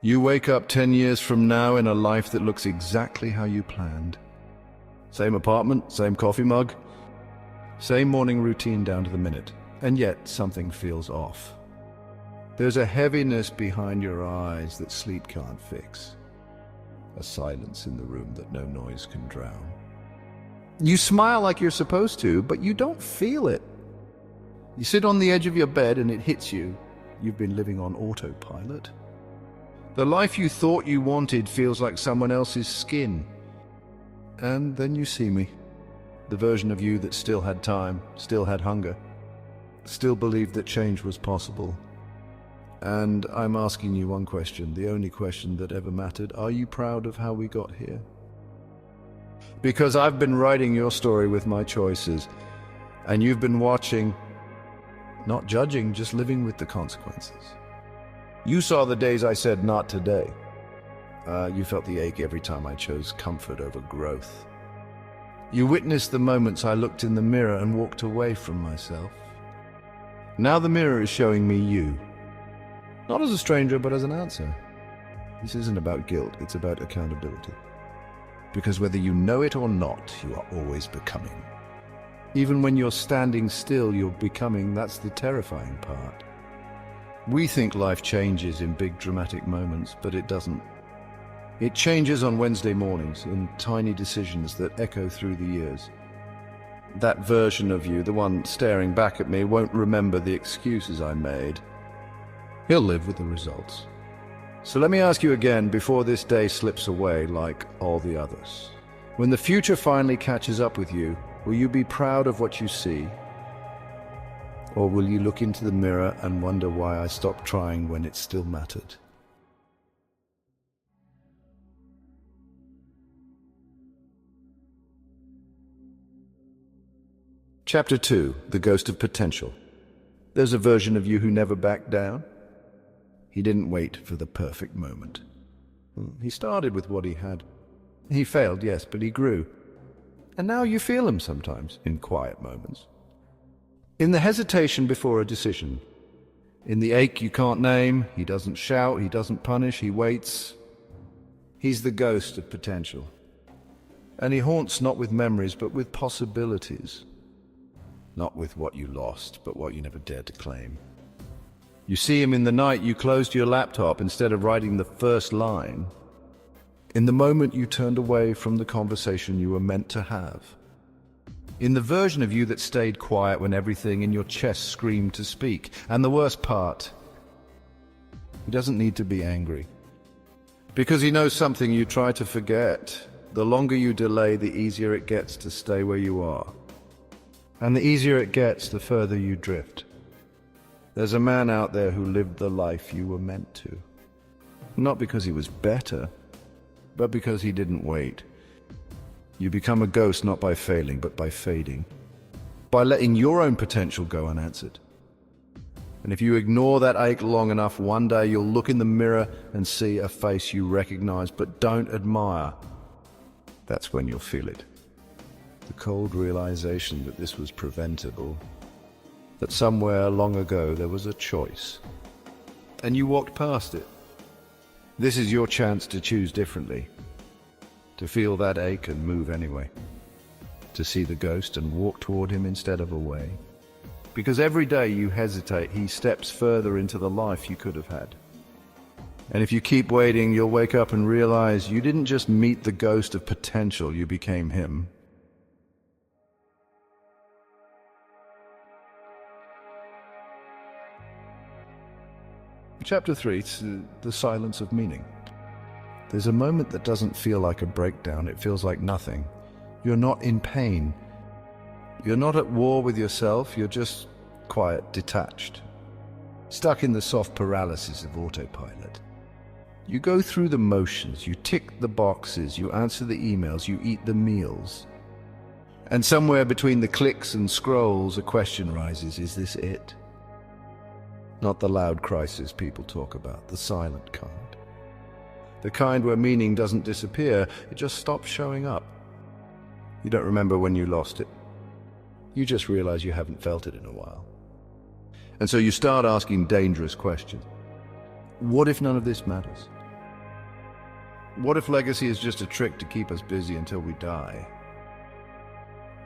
You wake up 10 years from now in a life that looks exactly how you planned. Same apartment, same coffee mug, same morning routine down to the minute, and yet something feels off. There's a heaviness behind your eyes that sleep can't fix. A silence in the room that no noise can drown. You smile like you're supposed to, but you don't feel it. You sit on the edge of your bed and it hits you. You've been living on autopilot. The life you thought you wanted feels like someone else's skin. And then you see me. The version of you that still had time, still had hunger, still believed that change was possible. And I'm asking you one question, the only question that ever mattered. Are you proud of how we got here? Because I've been writing your story with my choices, and you've been watching, not judging, just living with the consequences. You saw the days I said, not today. You felt the ache every time I chose comfort over growth. You witnessed the moments I looked in the mirror and walked away from myself. Now the mirror is showing me you. Not as a stranger, but as an answer. This isn't about guilt, it's about accountability. Because whether you know it or not, you are always becoming. Even when you're standing still, you're becoming. That's the terrifying part. We think life changes in big dramatic moments, but it doesn't. It changes on Wednesday mornings in tiny decisions that echo through the years. That version of you, the one staring back at me, won't remember the excuses I made. He'll live with the results. So let me ask you again before this day slips away like all the others. When the future finally catches up with you, will you be proud of what you see? Or will you look into the mirror and wonder why I stopped trying when it still mattered? Chapter 2, The Ghost of Potential. There's a version of you who never backed down. He didn't wait for the perfect moment. He started with what he had. He failed, yes, but he grew. And now you feel him sometimes, in quiet moments. In the hesitation before a decision. In the ache you can't name. He doesn't shout, he doesn't punish, he waits. He's the ghost of potential. And he haunts not with memories, but with possibilities. Not with what you lost, but what you never dared to claim. You see him in the night you closed your laptop instead of writing the first line. In the moment you turned away from the conversation you were meant to have. In the version of you that stayed quiet when everything in your chest screamed to speak. And the worst part, he doesn't need to be angry. Because he knows something you try to forget. The longer you delay, the easier it gets to stay where you are. And the easier it gets, the further you drift. There's a man out there who lived the life you were meant to. Not because he was better, but because he didn't wait. You become a ghost not by failing, but by fading. By letting your own potential go unanswered. And if you ignore that ache long enough, one day you'll look in the mirror and see a face you recognize but don't admire. That's when you'll feel it. The cold realization that this was preventable. That somewhere long ago there was a choice. And you walked past it. This is your chance to choose differently. To feel that ache and move anyway. To see the ghost and walk toward him instead of away. Because every day you hesitate, he steps further into the life you could have had. And if you keep waiting, you'll wake up and realize you didn't just meet the ghost of potential, you became him. Chapter 3, The Silence of Meaning. There's a moment that doesn't feel like a breakdown, it feels like nothing. You're not in pain. You're not at war with yourself, you're just quiet, detached. Stuck in the soft paralysis of autopilot. You go through the motions, you tick the boxes, you answer the emails, you eat the meals. And somewhere between the clicks and scrolls, a question rises, is this it? Not the loud crisis people talk about, the silent kind. The kind where meaning doesn't disappear, it just stops showing up. You don't remember when you lost it. You just realize you haven't felt it in a while. And so you start asking dangerous questions. What if none of this matters? What if legacy is just a trick to keep us busy until we die?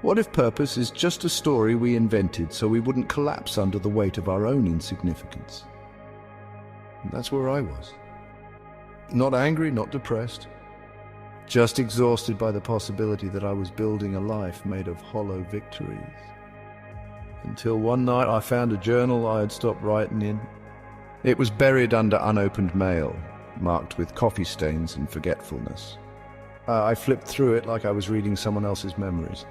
What if purpose is just a story we invented so we wouldn't collapse under the weight of our own insignificance? And that's where I was. Not angry, not depressed. Just exhausted by the possibility that I was building a life made of hollow victories. Until one night I found a journal I had stopped writing in. It was buried under unopened mail, marked with coffee stains and forgetfulness. I flipped through it like I was reading someone else's memories.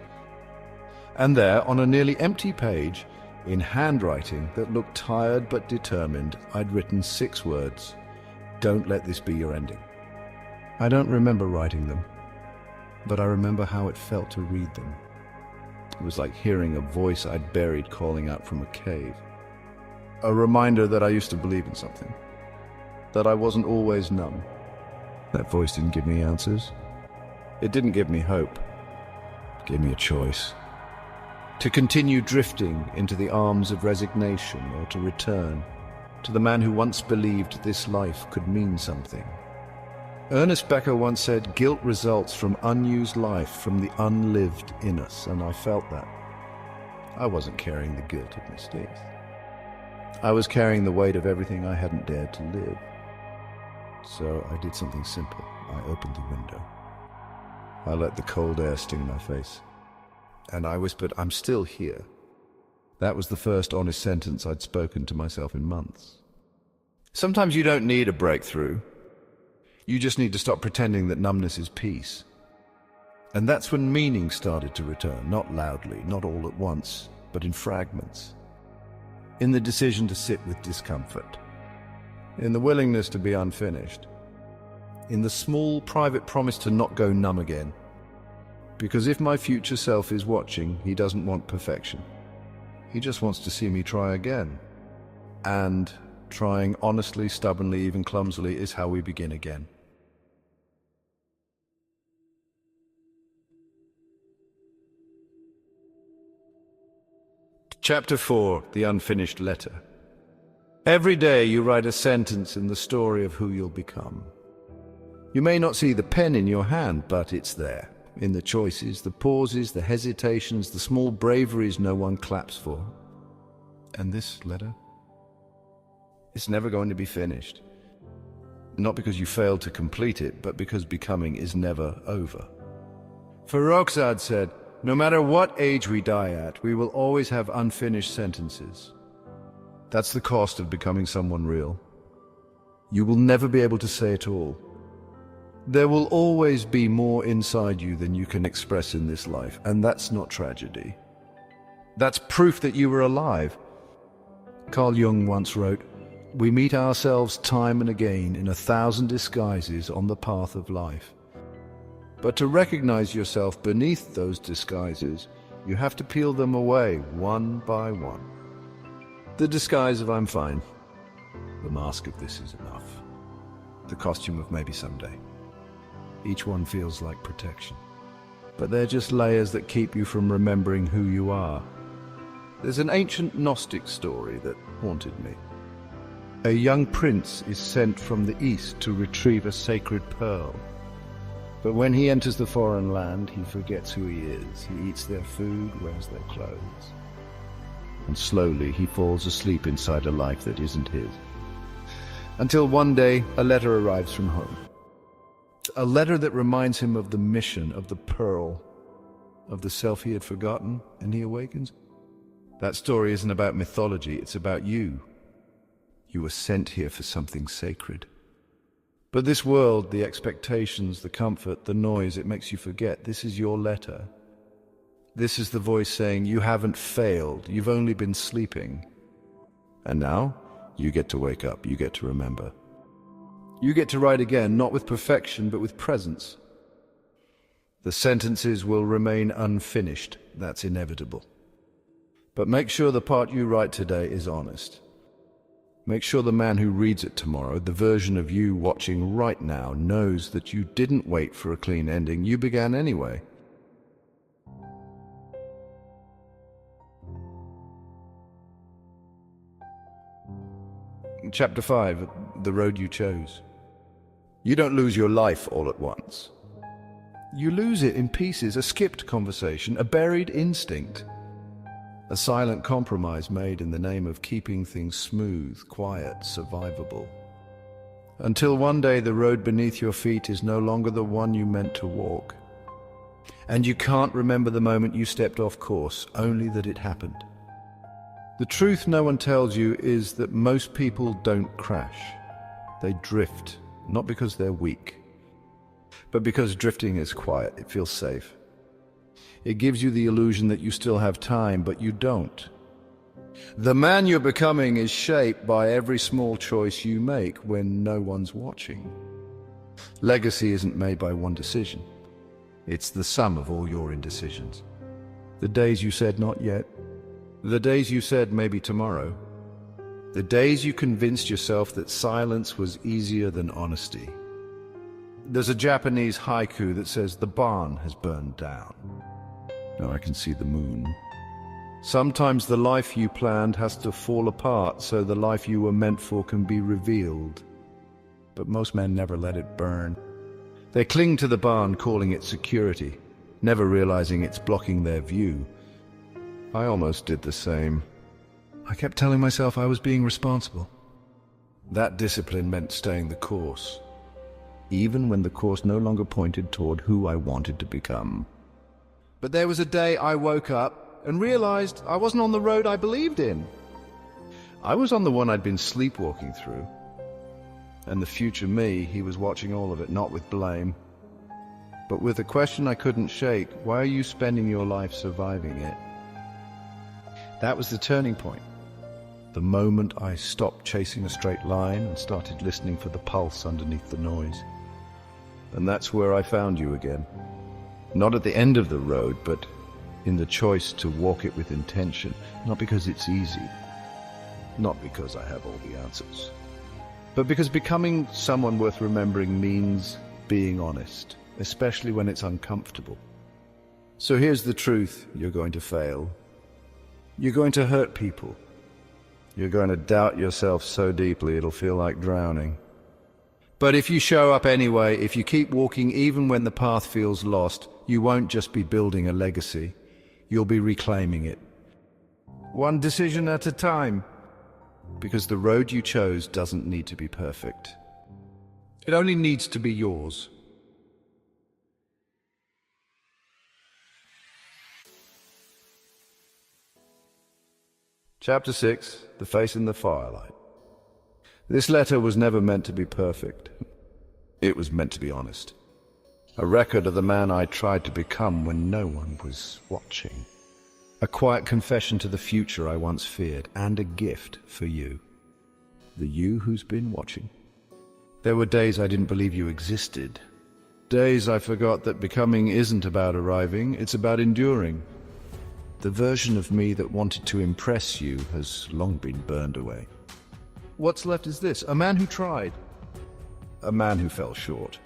And there, on a nearly empty page, in handwriting that looked tired but determined, I'd written 6 words: "Don't let this be your ending." I don't remember writing them, but I remember how it felt to read them. It was like hearing a voice I'd buried calling out from a cave. A reminder that I used to believe in something, that I wasn't always numb. That voice didn't give me answers. It didn't give me hope. It gave me a choice. To continue drifting into the arms of resignation, or to return to the man who once believed this life could mean something. Ernest Becker once said, "Guilt results from unused life, from the unlived in us," and I felt that. I wasn't carrying the guilt of mistakes. I was carrying the weight of everything I hadn't dared to live. So I did something simple. I opened the window. I let the cold air sting my face. And I whispered, "I'm still here." That was the first honest sentence I'd spoken to myself in months. Sometimes you don't need a breakthrough. You just need to stop pretending that numbness is peace. And that's when meaning started to return, not loudly, not all at once, but in fragments. In the decision to sit with discomfort. In the willingness to be unfinished. In the small, private promise to not go numb again. Because if my future self is watching, he doesn't want perfection. He just wants to see me try again. And trying honestly, stubbornly, even clumsily is how we begin again. Chapter 4, The Unfinished Letter. Every day you write a sentence in the story of who you'll become. You may not see the pen in your hand, but it's there. In the choices, the pauses, the hesitations, the small braveries no one claps for. And this letter? It's never going to be finished. Not because you failed to complete it, but because becoming is never over. Farrokhzad said, "No matter what age we die at, we will always have unfinished sentences." That's the cost of becoming someone real. You will never be able to say it all. There will always be more inside you than you can express in this life, and that's not tragedy. That's proof that you were alive. Carl Jung once wrote, "We meet ourselves time and again in 1,000 disguises on the path of life. But to recognize yourself beneath those disguises, you have to peel them away one by one. The disguise of I'm fine. The mask of this is enough. The costume of maybe someday. Each one feels like protection. But they're just layers that keep you from remembering who you are. There's an ancient Gnostic story that haunted me. A young prince is sent from the east to retrieve a sacred pearl. But when he enters the foreign land, he forgets who he is. He eats their food, wears their clothes. And slowly he falls asleep inside a life that isn't his. Until one day, a letter arrives from home. A letter that reminds him of the mission, of the pearl, of the self he had forgotten, and he awakens. That story isn't about mythology, it's about you. You were sent here for something sacred. But this world, the expectations, the comfort, the noise, it makes you forget. This is your letter. This is the voice saying, you haven't failed, you've only been sleeping. And now, you get to wake up, you get to remember. You get to write again, not with perfection, but with presence. The sentences will remain unfinished, that's inevitable. But make sure the part you write today is honest. Make sure the man who reads it tomorrow, the version of you watching right now, knows that you didn't wait for a clean ending, you began anyway. Chapter 5, The Road You Chose. You don't lose your life all at once. You lose it in pieces, a skipped conversation, a buried instinct, a silent compromise made in the name of keeping things smooth, quiet, survivable. Until one day the road beneath your feet is no longer the one you meant to walk. And you can't remember the moment you stepped off course, only that it happened. The truth no one tells you is that most people don't crash. They drift, not because they're weak, but because drifting is quiet, it feels safe. It gives you the illusion that you still have time, but you don't. The man you're becoming is shaped by every small choice you make when no one's watching. Legacy isn't made by one decision. It's the sum of all your indecisions. The days you said not yet, the days you said maybe tomorrow, the days you convinced yourself that silence was easier than honesty. There's a Japanese haiku that says, "The barn has burned down. Now I can see the moon." Sometimes the life you planned has to fall apart so the life you were meant for can be revealed. But most men never let it burn. They cling to the barn, calling it security, never realizing it's blocking their view. I almost did the same. I kept telling myself I was being responsible. That discipline meant staying the course, even when the course no longer pointed toward who I wanted to become. But there was a day I woke up and realized I wasn't on the road I believed in. I was on the one I'd been sleepwalking through. And the future me, he was watching all of it, not with blame, but with a question I couldn't shake: why are you spending your life surviving it? That was the turning point. The moment I stopped chasing a straight line and started listening for the pulse underneath the noise. And that's where I found you again. Not at the end of the road, but in the choice to walk it with intention. Not because it's easy, not because I have all the answers, but because becoming someone worth remembering means being honest, especially when it's uncomfortable. So here's the truth: you're going to fail. You're going to hurt people. You're going to doubt yourself so deeply it'll feel like drowning. But if you show up anyway, if you keep walking even when the path feels lost, you won't just be building a legacy. You'll be reclaiming it. One decision at a time. Because the road you chose doesn't need to be perfect. It only needs to be yours. Chapter 6, The Face in the Firelight. This letter was never meant to be perfect. It was meant to be honest. A record of the man I tried to become when no one was watching. A quiet confession to the future I once feared, and a gift for you. The you who's been watching. There were days I didn't believe you existed. Days I forgot that becoming isn't about arriving, it's about enduring. The version of me that wanted to impress you has long been burned away. What's left is this: a man who tried. A man who fell short.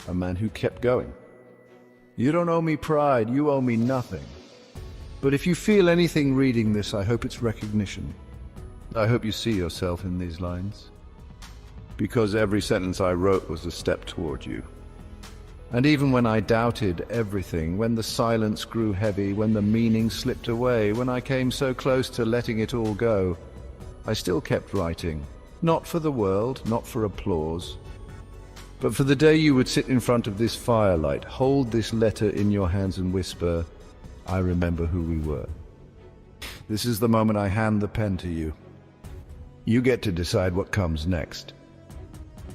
A man who kept going. You don't owe me pride, you owe me nothing. But if you feel anything reading this, I hope it's recognition. I hope you see yourself in these lines. Because every sentence I wrote was a step toward you. And even when I doubted everything, when the silence grew heavy, when the meaning slipped away, when I came so close to letting it all go, I still kept writing. Not for the world, not for applause, but for the day you would sit in front of this firelight, hold this letter in your hands and whisper, "I remember who we were." This is the moment I hand the pen to you. You get to decide what comes next.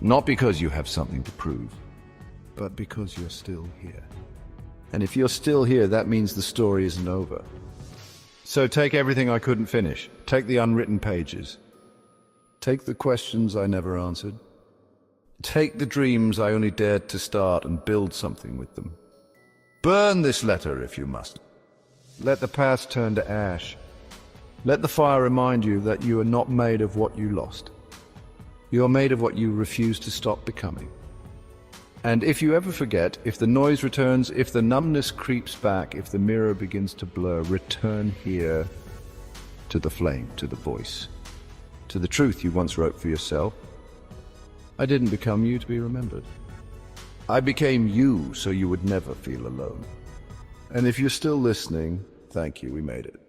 Not because you have something to prove, but because you're still here. And if you're still here, that means the story isn't over. So take everything I couldn't finish. Take the unwritten pages. Take the questions I never answered. Take the dreams I only dared to start and build something with them. Burn this letter if you must. Let the past turn to ash. Let the fire remind you that you are not made of what you lost. You are made of what you refuse to stop becoming. And if you ever forget, if the noise returns, if the numbness creeps back, if the mirror begins to blur, return here to the flame, to the voice, to the truth you once wrote for yourself. I didn't become you to be remembered. I became you so you would never feel alone. And if you're still listening, thank you, we made it.